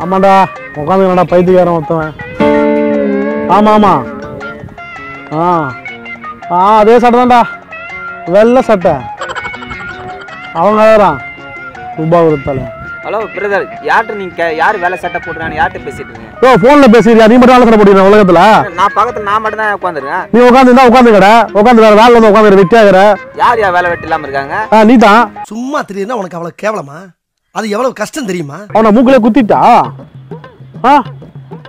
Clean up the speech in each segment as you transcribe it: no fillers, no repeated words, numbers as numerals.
ஆமாண்டா உட்காந்துக்கடா பைத்தியக்காரன் ஒருத்தவன். ஆமா ஆமா அதே சட்டை தான்டா, வெள்ளை சட்டை. அவங்க அழறான் உபாவிரத்தால. ஹலோ பிரதர், யார்கிட்ட நீங்க யார் வேலை சட்டை போட்டுறான்னு யார்கிட்ட பேசிட்டு இருக்கீங்க? ஓ ஃபோன்ல பேசிக்கிறியா? நீ மட்டும் வேலை சட்டை போட்டுக்கிற உலகத்துல? நான் பக்கத்துல நான் மட்டும் தான் உட்காந்துருக்கேன். நீ உட்காந்துருந்தா உட்காந்துக்கடா, உட்காந்து வேற வேலை வந்து உட்காந்து வெட்டியாகிற. யார் வேலை வெட்டி இல்லாம இருக்காங்க? நீ தான். சும்மா தெரியுதுன்னா உனக்கு அவ்வளவு கேவலமா? அது எவ்வளவு கஷ்டம் தெரியுமா? அவனை மூக்கிலே குத்திட்டா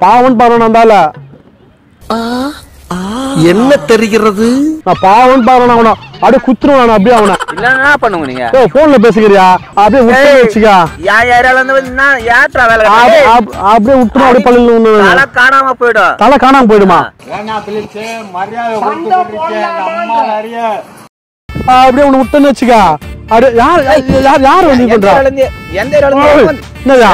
பாவன் பாருன்னு வந்தால என்ன தெரிகிறது? நான் பாவன் பாருன்னு அவனை அப்படியே குத்துருவான். அப்படியே அவனை இல்லன்னா பண்ணுங்க நீங்க. போன்ல பேசிக்கிறியா? அப்படியே வச்சுக்கா. யாரால வந்து யாத்ரா வேலை அப்படியே விட்டுரும். அப்படியே பள்ளியில் தலை காணாம போயிடும். தலை காணாம போயிடுமா? அப்படியே உன்னை விட்டுன்னு வச்சுக்கா. யார் வந்து பண்றா? எந்த என்னையா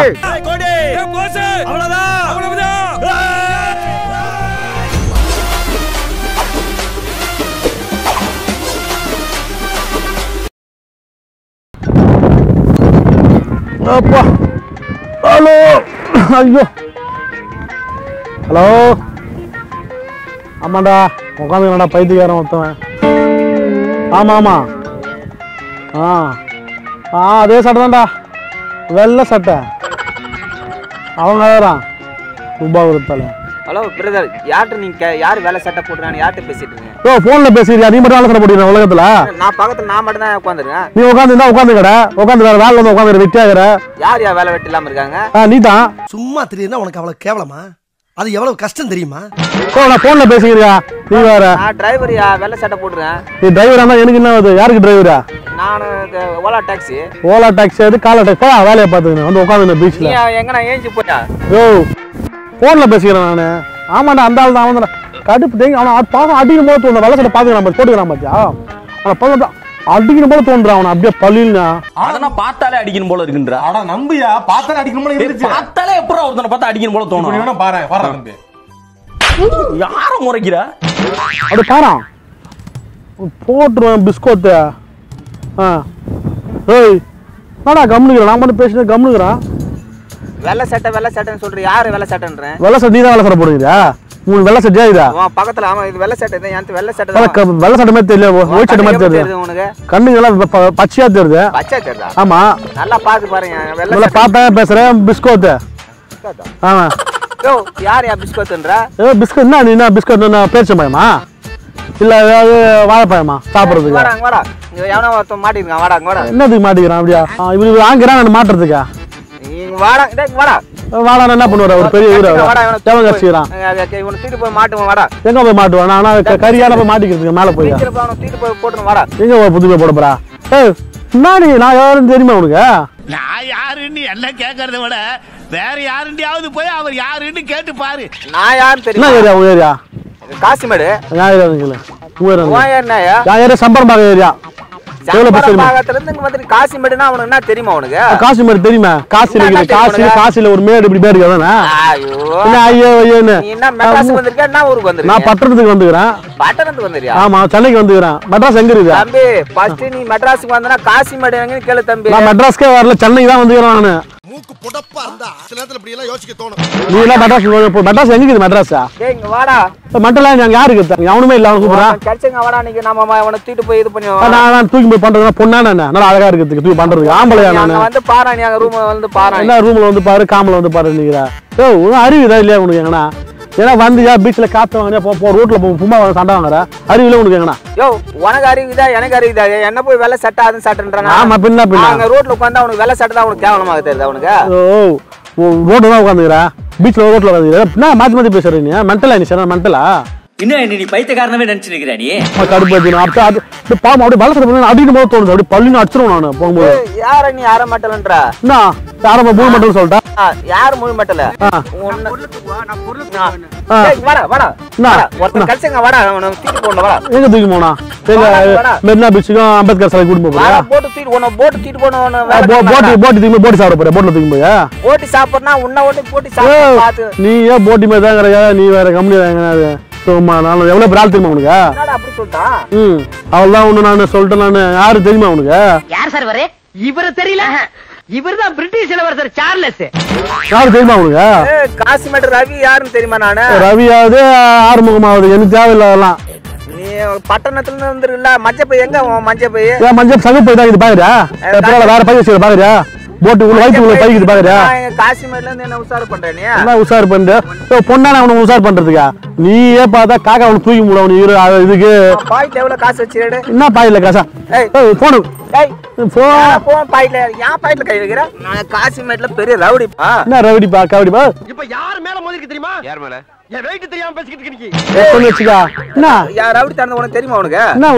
அப்பா. ஹலோ ஐயோ ஹலோ. ஆமாண்டா உட்காந்துக்கடா பைத்தியக்காரன் ஒருத்தவன். ஆமா ஆமா அதே சட்டை தான்டா, வெள்ளை சட்டை. அவங்க அழறான் உபாவிரத்தால. ஹலோ பிரதர், யார்கிட்ட நீங்க யார் வேலை சட்டை போட்டுறான்னு யார்கிட்ட பேசிட்டு இருக்கீங்க? ஓ ஃபோன்ல பேசிக்கிறியா? நீ மட்டும் வேலை சட்டை போட்டுக்கிற உலகத்துல? நான் பக்கத்துல நான் மட்டும் தான் உட்காந்துருக்கேன். நீ உட்காந்துருந்தா உட்காந்துக்கடா, உட்காந்து வேற வேலை வந்து உட்காந்து வெட்டியாகிற. யார் வேலை வெட்டி இல்லாம இருக்காங்க? நீ தான். சும்மா தெரியுதுன்னா உனக்கு அவ்வளவு கேவலமா? அது எவ்வளவு கஷ்டம் தெரியுமா? நான் போன்ல பேசிக்கிறியா? நீ வேற. நான் டிரைவரியா, வெள்ளை சட்டை போட்டுறேன். நீ டிரைவரா இருந்தா எனக்கு என்ன ஆகுது? யாருக்கு டிரைவரா? நான் ஓலா டாக்ஸி. ஓலா டாக்ஸி அது காலா டாக்ஸி. வேலையை பார்த்துக்கணும் வந்து உட்காந்து பீச்ல. நீ எங்க நான் ஏஞ்சி போட்டா? ஓ போன்ல பேசிக்கிறேன் நானு. ஆமாண்டா அந்த ஆள் தான். அவன் கடுப்பு தேங்கி அவனை பாவம் அடிக்கணும் போது தோணுது. வெள்ளை சட்டை பாத்துக்கிறான் போட்டுக்கிறான் பாத்தியா? அவனை அடிக்கணும் போல தோன்றான். அவனை அப்படியே பள்ளியில்னா அதெல்லாம் பார்த்தாலே அடிக்கணும் போல இருக்குன்ற. அட நம்பியா பார்த்தாலே அடிக்கணும் போல இருந்துச்சு. பார்த்தாலே எப்பறம் ஒருத்தனை பார்த்தா அடிக்கணும் போல தோணும். நீ வேணா பாரு பாரு நம்பி. யார முறைக்கிற? அப்படி பாரா போட்டுருவேன் பிஸ்கோத்து. ஏய் நாடா கம்னுக்கிறேன். நான் மட்டும் பேசினேன் கம்னுக்கிறேன். வெள்ளை சட்டைன்னு சொல்ற. யாரு வெள்ளை சட்டைன்றேன்? வெள்ளை சட்டை நீ தான் வெள்ளை சட்டை போடுங்கிறியா? உங்களுக்கு வெள்ளை சட்டையா இதா? பக்கத்துல. ஆமா இது வெள்ளை சட்டை தான். எனக்கு வெள்ளை சட்டை தான். வெள்ளை சட்டை மாதிரி தெரியல, ஒயிட் சட்டை மாதிரி தெரியுது உனக்கு. கண்ணுங்கெல்லாம் பச்சையா தெரியுது. பச்சையா தெரியுதா? ஆமா நல்லா பாத்து பாருங்க. வெள்ளை பார்த்தா பேசுறேன். பிஸ்கோத்து. ஆமா யோ யார் பிஸ்கோத்துன்ற? பிஸ்கட் என்ன? நீ என்ன பிஸ்கட் பேரிச்சம்பழமா இல்ல ஏதாவது வாழைப்பழமா சாப்பிடுறதுக்கு? வாடா எவனோ ஒருத்தன் மாட்டிருக்கான். வாடா என்னதுக்கு மாட்டிக்கிறான்? அப்படியா இவரு வாங்கிறான் மாட்டுறதுக்கா? வாடா வாடா என்ன பண்ணுவாரு? ஒரு பெரிய கட்சிக்கிறான். தூக்கிட்டு போய் மாட்டுவான். வாடா எங்க போய் மாட்டுவான்? ஆனா கரியால போய் மாட்டிக்கிறதுக்கு மேல போய் தூக்கிட்டு போய் போட்டுருவோம். வாடா எங்க போய் புதுமை போட போறா? நான் யாருன்னு தெரியுமா உனக்கு? நான் யாருன்னு என்ன கேட்கறத விட வேற யாருண்டியாவது போய் அவர் யாருன்னு கேட்டு பாரு. நான் யாருன்னு தெரியும். என்ன ஏரியா? உங்க ஏரியா காசிமேடு. நான் ஏரியா சம்பரம்பாக ஏரியா. காசிமேடுனா அவனுக்கு என்ன தெரியுமா? உனக்கு காசிமேடு தெரியுமா? காசில ஒரு மேடு இப்படி பேரு இருக்காதானே? நான் பட்டணத்துக்கு வந்துக்கிறேன். பட்டணத்துக்கு வந்துறியா? ஆமா சென்னைக்கு வந்துக்கிறேன். மெட்ராஸ் எங்க இருக்கு தம்பி? ஃபர்ஸ்ட் நீ மெட்ராஸ்க்கு வந்தனா காசிமேடு எங்கன்னு கேளு தம்பி. நான் மெட்ராஸ்க்கே வரல, சென்னைக்கு தான் வந்துக்கிறேன் நானு. மூக்கு புடப்பா இருந்தா சில நேரத்துல இப்படி எல்லாம் யோசிக்க தோணும். நீ எல்லாம் மெட்ராஸ் மெட்ராஸ் எங்க இருக்குது? மெட்ராஸா? டேய் இங்க வாடா. மெட்டலா நான் யாருக்கு எவனுமே இல்ல. அவனுக்கு கூப்பிடுறான். கட்சிங்க வாடா. நீங்க நம்ம அவனை தூக்கிட்டு போய் இது பண்ணி நான் தூக்கி போய் பண்றதுனா பொண்ணா நான் நல்லா அழகா இருக்கிறதுக்கு தூக்கி பண்றதுக்கு ஆம்பளையா நான் வந்து பாரு. நீ அங்க ரூம்ல வந்து பாரு. என்ன ரூம்ல வந்து பாரு, காமல வந்து பாரு. நீங்க அறிவுதா இல்லையா உனக்கு? எங்கனா ஏன்னா வந்தியா பீச்ல காத்து வாங்கினா போ ரோட்ல சும்மா சண்டை வாங்குற அறிவில உனக்கு எங்கனா? யோ உனக்கு அறிவுதா எனக்கு அறிவுதா? என்ன போய் வெள்ளை சட்டை அது சட்டைன்றாங்க. ஆமா பின்ன அங்க ரோட்ல உட்கார்ந்தா உனக்கு வெள்ளை சட்டை தான் உனக்கு கேவலமாக தெரியுதா உனக்கு? ஓ ரோட்ல தான் உட்காந்துக்கிறா, பீச்ல ரோட்ல உட்காந்துக்கிறா. என்ன மாத்தி மாத்தி பேசுற நீ? மென்டலா நீ? சார் மென்டலா? இன்னும் நீ பைத்தியக்காரனவே நினைச்சு நிக்கிற நீ. கடுப்பு அடுத்து பாவம் அப்படியே வெள்ளை சட்டை அடிக்கும் போது தோணுது. அப்படியே பள்ளின்னு அடிச்சிருவோம் நான் போகும்போது. யார நீ யார மாட்டலன்ற? என்ன யார மூணு மட்டும் சொல்லிட்டா? யார் மூணு மட்டும் எங்க தூக்கி போனா? மெரினா பீச்சுக்கும் அம்பேத்கர் சிலை கூட்டு போட்டு சாப்பிட போற. போட்ல தூக்கி போய் போட்டி சாப்பிடனா உன்ன ஓட்டி போட்டி சாப்பிடு. நீ ஏன் போட்டி மாதிரி தான் கிடையாது. நீ வேற கம்பெனி வாங்கினாது எவ்வளவு பிரால் தெரியுமா உனக்கு? அப்படி சொல்லிட்டா அவள்தான் ஒண்ணு நான் சொல்லிட்டேன். நான் யாரு தெரியுமா உனக்கு? யார் சார் வரே? இவரை தெரியல. இவர்தான் பிரிட்டிஷ் இளவரசர் சார்லஸ். யாரு தெரியுமா உனக்கு? காசிமேட் ரவி யாருன்னு தெரியுமா? நானு ரவியாவது ஆறுமுகமாவது எனக்கு தேவையில்லை அதெல்லாம். நீ பட்டணத்துல இருந்து வந்துருல. மஞ்சப்பை எங்க மஞ்சப்பை? ஏன் மஞ்சள் சகு போய் தான் இது பாக்குறியா? வேற பை வச்சு பாக்குறியா? போட்டு உள்ள வயிற்று உள்ள பைக்கு பாக்குறியா? காசிமேட்ல இருந்து என்ன உசார் பண்ற நீ? என்ன உசார் பண்ற? பொண்ணான அவனுக்கு உசார் பண்றதுக்கா? நீயே பார்த்தா காக்கா அவனுக்கு தூக்கி மூட அவனுக்கு இதுக்கு பாயில எவ்வளவு காசு வச்சிரு? என்ன பாயில காசா? போனு போன் பாயில ஏன் பாயில கை வைக்கிற? நான் காசிமேட்ல பெரிய ரவுடிப்பா. என்ன ரவுடிப்பா கவுடிப்பா? இப்ப யார் மேல மோதிருக்கு தெரியுமா? யார் மேல? என் வெயிட் தெரியாம பேசிக்கிட்டு இருக்கீங்க. வச்சுக்கா என்ன யார் ரவுடி தரது உனக்கு தெரியுமா? உனக்கு என்ன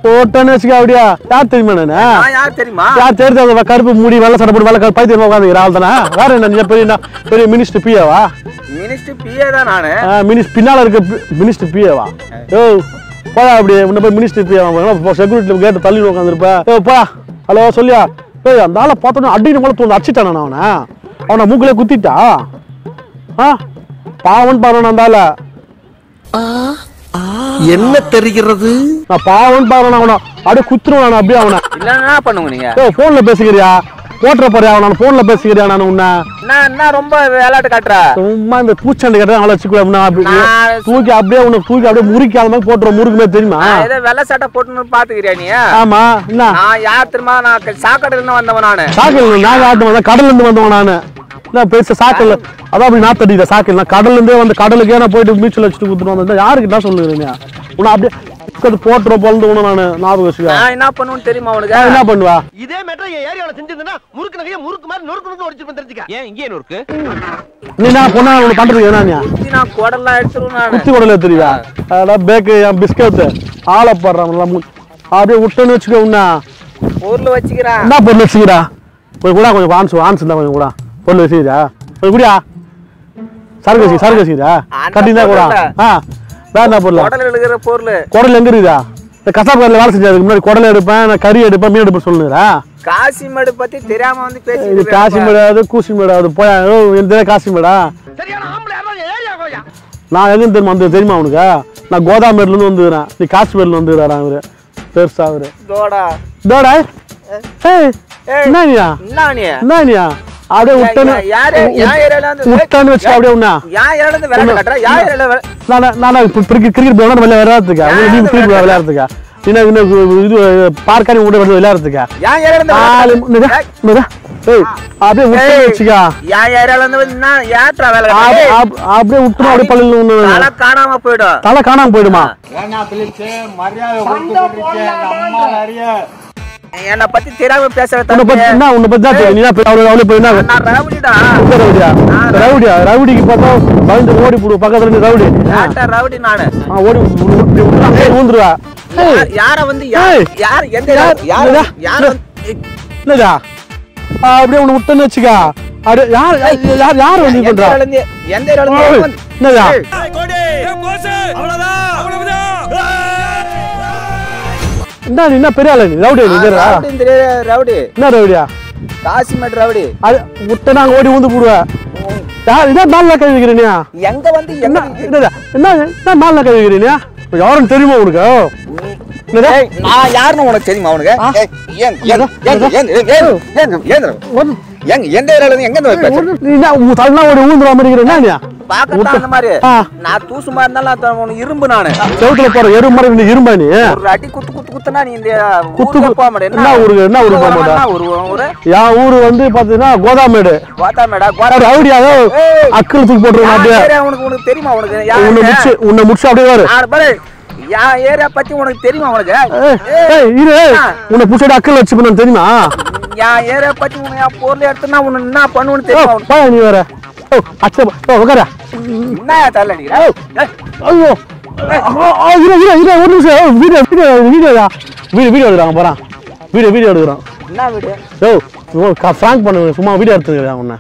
போட்டோன்னு வச்சுக்கா? அப்படியா? யார் தெரியுமா? நானு யார் தெரியுமா? யார் தெரியாது? கருப்பு மூடி வெள்ளை சட்டை போட்டு வெள்ளை பைத்தியமா உட்காந்துக்கிற ஆள் தானே? வேற என்ன பெரிய மினிஸ்டர் பிஏவா? மினிஸ்டர் பிஏ தான் நானு. பின்னால இருக்க மினிஸ்டர் பிஏவா? ஓ போயா அப்படி உன்ன போய் மினிஸ்டர் பிஏவா? செக்யூரிட்டி கேட்டு தள்ளி உட்காந்துருப்பா. போயா ஹலோ சொல்லியா? அந்த ஆளை பார்த்தோன்னா அடிக்கணும் போல தோணு. அடிச்சுட்டானா அவனை மூக்கிலே குத்திட்டா? பாவன் பாருன்னு அந்த ஆள என்ன தெரிகிறது? நான் பாவன் பாருன்னு அவனை அப்படியே குத்துருவான். அப்படியே அவனை இல்லன்னா பண்ணுங்க நீங்க. போன்ல பேசிக்கிறியா? போட்டுற போறியா? நான் போன்ல பேசிக்கிறியா? நான் உன்ன என்ன ரொம்ப விளையாட்டு காட்டுற? சும்மா இந்த பூச்சண்டை கட்ட அவளை வச்சுக்கூட தூக்கி அப்படியே உனக்கு தூக்கி அப்படியே முறுக்காத மாதிரி போட்டுற முறுக்குமே தெரியுமா? ஏதோ வெள்ளை சட்டை போட்டுன்னு பாத்துக்கிறியா நீ? ஆமா. என்ன நான் யார் தெரியுமா? நான் சாக்கடையில இருந்து வந்தவன் நானு. சாக்கல் நான் ஆட்டு வந்தேன். கடல்ல இருந்து வந்தவன் நானு. என்ன பெருசா சாக்கல் அதான் அப்படி நாத்தடிக்கிற சாக்கல். நான் கடல்ல இருந்தே வந்து கடலுக்கே நான் போயிட்டு மீச்சல் வச்சுட்டு குத்துட்டு வந்தேன். யாருக்கு என்ன சொல்லுறீங்க? உன்னை அப்படியே போட்டுற பொழுது உன நானு ஞாபகம் வச்சுக்க. நான் என்ன பண்ணுவேன்னு தெரியுமா உனக்கு? என்ன பண்ணுவா? இதே மேட்டர் என் ஏரியாவுல செஞ்சிருந்தா முறுக்கு நகைய முறுக்கு மாதிரி நொறுக்கு ஒடிச்சிட்டு தெரிஞ்சுக்க. ஏன் இங்கே நொறுக்கு? நீ நான் பொண்ணா உனக்கு பண்றது என்ன? நான் குடல்லாம் எடுத்துருவேன். நான் குத்தி குடல தெரியுதா? அதான் பேக்கு என் பிஸ்கட் ஆளை போடுறான். அப்படியே விட்டுன்னு வச்சுக்க. உன்ன பொருள் வச்சுக்கிறேன். என்ன பொருள் வச்சுக்கிறா? போய் கூட கொஞ்சம் ஆன்ஸ் இருந்தா கொஞ்சம் கூட பொருள் வச்சுக்கிறா? போய் கூடியா சரக்கு வச்சுக்கிறா? கட்டினா கூட வேற என்ன பொருள்? குடல் எடுக்கிற பொருள். குடல் எங்க இருக்குதா? இந்த கசாப்பு கடையில் வேலை செஞ்சதுக்கு முன்னாடி குடல் எடுப்பேன், நான் கறி எடுப்பேன், மீன் எடுப்பேன் சொல்லுறா? காசிமேடு பத்தி தெரியாம வந்து பேசி. இது காசிமேடாவது கூசிமேடாவது போயா? எந்த காசிமேடா? நான் எங்க தெரியுமா உனக்கு? நான் கோதாமேட்ல இருந்து வந்துக்கிறேன். நீ காசிமேட்ல வந்துக்கிறாரா? அவரு பெருசா அவரு தோடா என்னனியா என்னனியா? அப்படியே விட்டனு விட்டனு வச்சு அப்படியே உன்னா கிரிக்கெட் விளையாடுறதுக்கா? நீ கிரிக்கெட் விளையாடுறதுக்கா? இது பார்க்கானி கூட விளையாடுறதுக்கா? அப்படியே விட்டு வச்சுக்கா. அப்படியே விட்டுரும். அப்படியே பள்ளியில காணாம போயிடும். தலை காணாம போயிடுமா? என்ன பத்தி தெரியாம பேசுற உன்னை பத்தி தான் தெரியும். ரவுடிக்கு பார்த்தா பயந்து ஓடி போடுவோம். பக்கத்துல இருந்து ரவுடி ரவுடி நானு ஓடி ஊந்துருவா. யார வந்து யார் எந்த இல்லடா அப்படியே உன்னை விட்டுன்னு வச்சுக்கா. யார் வந்து பண்றா? என்னடா என்ன பெரிய ஆளு? ரவுடி ரவுடி என்ன ரவுடியா? காசிமேட் ரவுடி. அது முட்டை நாங்க ஓடி ஊந்து போடுவேன். யார் இதான் நாலு கை வைக்கிறீனியா? எங்க வந்து என்ன என்ன நாலு கை வைக்கிறீனியா? யாரும் தெரியுமா உனக்கு? நான் யாருன்னு உனக்கு தெரியுமா? உனக்கு எந்த ஊந்துற மாதிரி அந்த மாதிரி நான் தூசுமா இருந்தாலும் இரும்பு. நானு செவத்துல போற எரு மாதிரி இரும்பா? நீ ஒரு அடி குத்து குத்து குத்துனா நீ இந்த என்ன ஊருக்கு? என்ன ஊருக்கு போக மாட்டேன். என் ஊரு வந்து பாத்தீங்கன்னா கோதாமேடு. ரவுடியாக அக்கல் தூக்கி போட்டுருவோம். உனக்கு தெரியுமா? உனக்கு உன்னை முடிச்சு அப்படியே வரு. என் ஏரியா பத்தி உனக்கு தெரியுமா? உனக்கு உன்னை புடிச்சோட அக்கல் வச்சு தெரியுமா? என் ஏரியா பத்தி உனக்கு என் பொருள் எடுத்துனா உனக்கு என்ன பண்ணுவேன்னு தெரியுமா? நீ வேற உட்கார என்ன தள்ள நீ? ஐயோ ஒரு நிமிஷம் வீடியோ எடுக்கிறாங்க போறான். வீடியோ எடுக்கிறான். என்ன வீடியோ? ஃப்ராங்க் பண்ணுவேன். சும்மா வீடியோ எடுத்துக்கிறேன் உன்னை.